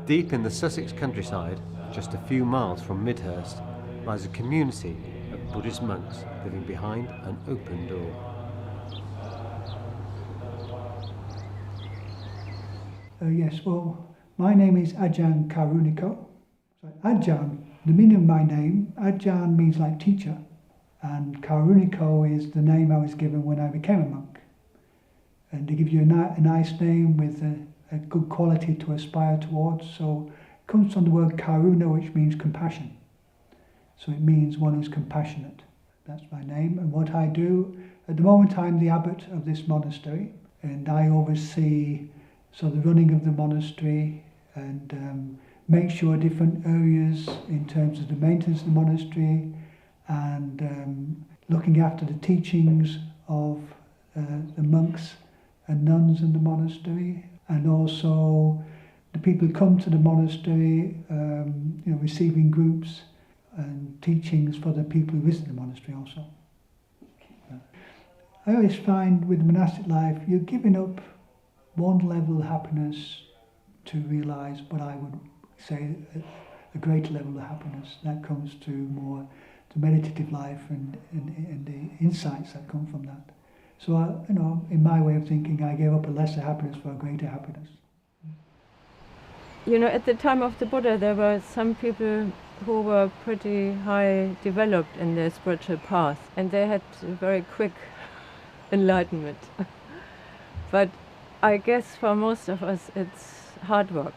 Deep in the Sussex countryside, just a few miles from Midhurst, lies a community of Buddhist monks living behind an open door. Yes, well, my name is Ajahn Karuniko. So Ajahn, the meaning of my name, Ajahn means like teacher, and Karuniko is the name I was given when I became a monk. And they give you a nice name with a good quality to aspire towards. So it comes from the word karuna, which means compassion. So it means one who's compassionate. That's my name. And what I do, at the moment I'm the abbot of this monastery, and I oversee the running of the monastery and make sure different areas in terms of the maintenance of the monastery and looking after the teachings of the monks and nuns in the monastery, and also the people who come to the monastery, receiving groups and teachings for the people who visit the monastery also. I always find with monastic life, you're giving up one level of happiness to realise what I would say a greater level of happiness. That comes to more the meditative life and the insights that come from that. So, in my way of thinking, I gave up a lesser happiness for a greater happiness. At the time of the Buddha, there were some people who were pretty high developed in their spiritual path, and they had very quick enlightenment. But I guess for most of us it's hard work.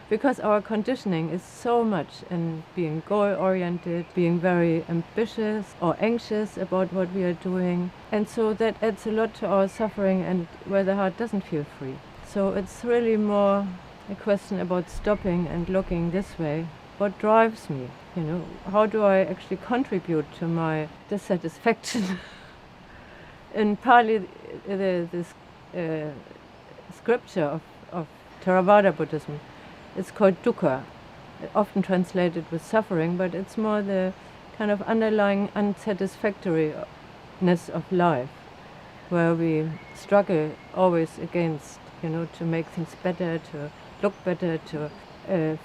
Because our conditioning is so much in being goal-oriented, being very ambitious or anxious about what we are doing. And so that adds a lot to our suffering and where the heart doesn't feel free. So it's really more a question about stopping and looking this way. What drives me? How do I actually contribute to my dissatisfaction? In Pali, this scripture of Theravada Buddhism, it's called dukkha, often translated with suffering, but it's more the kind of underlying unsatisfactoriness of life, where we struggle always against, to make things better, to look better, to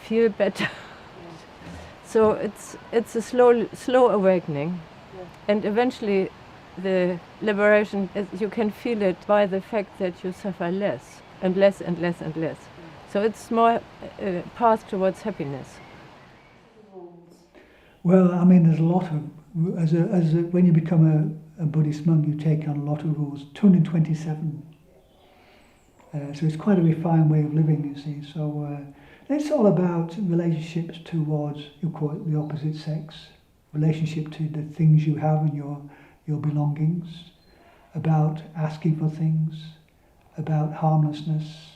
feel better. So it's a slow awakening, and eventually the liberation, you can feel it by the fact that you suffer less and less and less and less. So it's more a path towards happiness. Well, there's a lot of, when you become a Buddhist monk, you take on a lot of rules, 227. So it's quite a refined way of living, you see. So it's all about relationships towards, you call it the opposite sex, relationship to the things you have and your belongings, about asking for things, about harmlessness,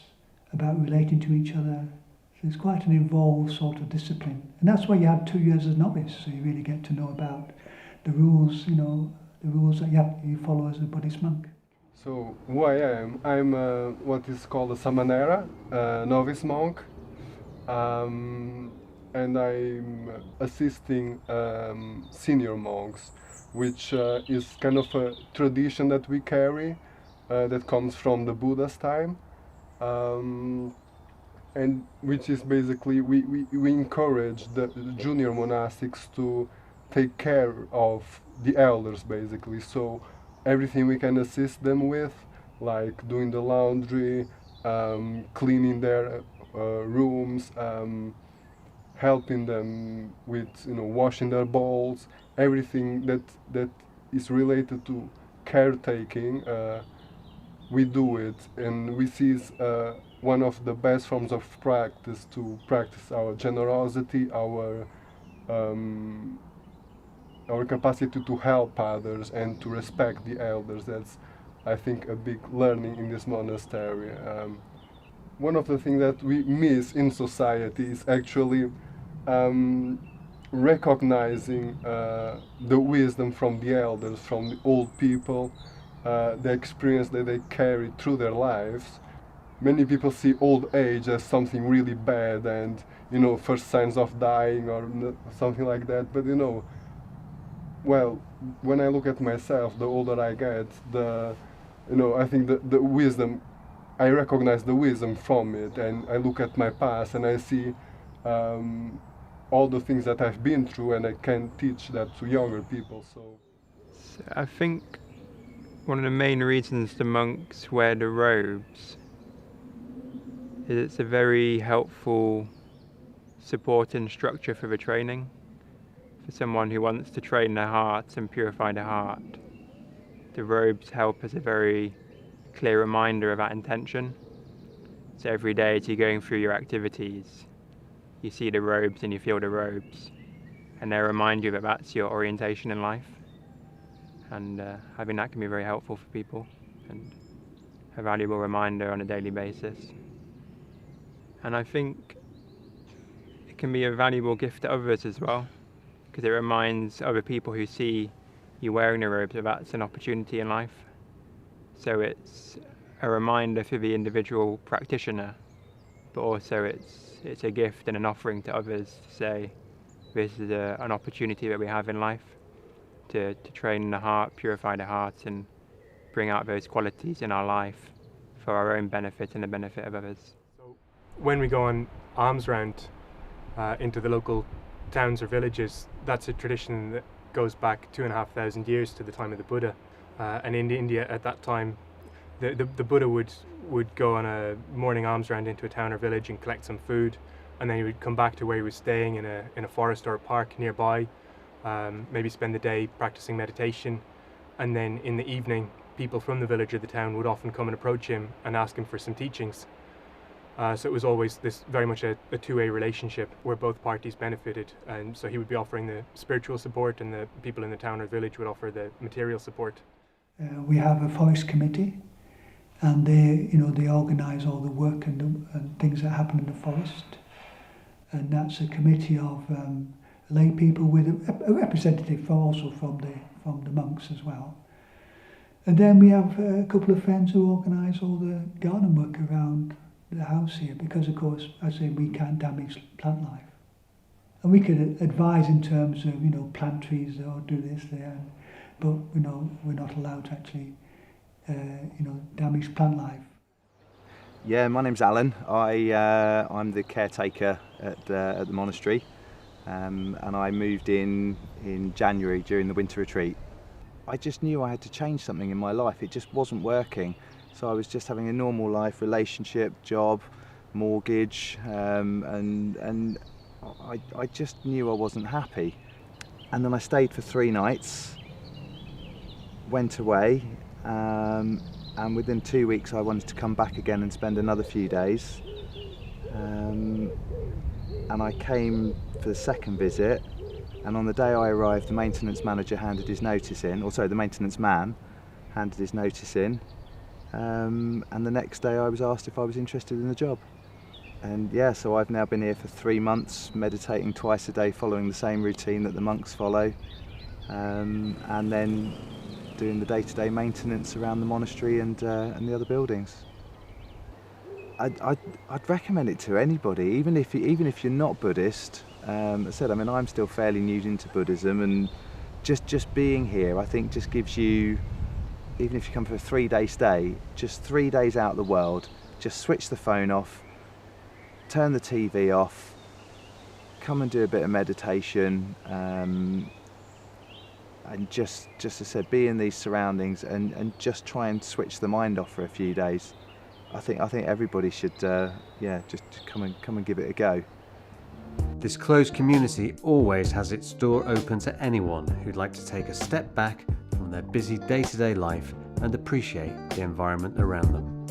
about relating to each other. So it's quite an involved sort of discipline. And that's why you have 2 years as novice, so you really get to know about the rules, the rules that you follow as a Buddhist monk. So who I am? I'm what is called a samanera, novice monk. And I'm assisting senior monks, which is kind of a tradition that we carry that comes from the Buddha's time. And which is basically, we encourage the junior monastics to take care of the elders, basically. So everything we can assist them with, like doing the laundry, cleaning their rooms, helping them with washing their bowls, everything that is related to caretaking, we do it, and we see one of the best forms of practice to practice our generosity, our capacity to help others and to respect the elders. That's, I think, a big learning in this monastery. One of the things that we miss in society is actually recognizing the wisdom from the elders, from the old people, the experience that they carry through their lives. Many people see old age as something really bad and, first signs of dying or something like that. But, well, when I look at myself, the older I get, I think the wisdom I recognize the wisdom from it, and I look at my past and I see all the things that I've been through, and I can teach that to younger people. So I think one of the main reasons the monks wear the robes is it's a very helpful supporting structure for the training. For someone who wants to train their heart and purify their heart, the robes help as a very clear reminder of that intention. So every day as you're going through your activities, you see the robes and you feel the robes, and they remind you that that's your orientation in life. And having that can be very helpful for people and a valuable reminder on a daily basis. And I think it can be a valuable gift to others as well, because it reminds other people who see you wearing the robes that that's an opportunity in life. So it's a reminder for the individual practitioner, but also it's a gift and an offering to others to say this is an opportunity that we have in life to train the heart, purify the heart, and bring out those qualities in our life for our own benefit and the benefit of others. So when we go on alms round into the local towns or villages, that's a tradition that goes back 2,500 years to the time of the Buddha. And in India at that time, the Buddha would go on a morning alms round into a town or village and collect some food, and then he would come back to where he was staying in a forest or a park nearby, maybe spend the day practicing meditation, and then in the evening people from the village or the town would often come and approach him and ask him for some teachings. So it was always this very much a two-way relationship where both parties benefited, and so he would be offering the spiritual support and the people in the town or village would offer the material support. We have a forest committee, and they organise all the work and things that happen in the forest, and that's a committee of lay people with a representative also from the monks as well. And then we have a couple of friends who organise all the garden work around the house here, because of course, I say we can't damage plant life, and we could advise in terms of plant trees or do this there, but we're not allowed to actually damage plant life. Yeah, my name's Alan. I'm the caretaker at the monastery, and I moved in January during the winter retreat. I just knew I had to change something in my life. It just wasn't working. So I was just having a normal life, relationship, job, mortgage, and I just knew I wasn't happy. And then I stayed for 3 nights, went away, and within 2 weeks I wanted to come back again and spend another few days. And I came for the second visit, and on the day I arrived, the maintenance manager handed his notice in, or sorry, the maintenance man handed his notice in. And the next day I was asked if I was interested in the job. And yeah, so I've now been here for 3 months, meditating twice a day, following the same routine that the monks follow, and then doing the day-to-day maintenance around the monastery and the other buildings. I'd recommend it to anybody, even if you're not Buddhist. As I said, I mean, I'm still fairly new into Buddhism, and just being here, I think, just gives you, even if you come for a 3-day stay, just 3 days out of the world, just switch the phone off, turn the TV off, come and do a bit of meditation, and just as I said, be in these surroundings and just try and switch the mind off for a few days. I think everybody should just come and give it a go. This closed community always has its door open to anyone who'd like to take a step back from their busy day-to-day life and appreciate the environment around them.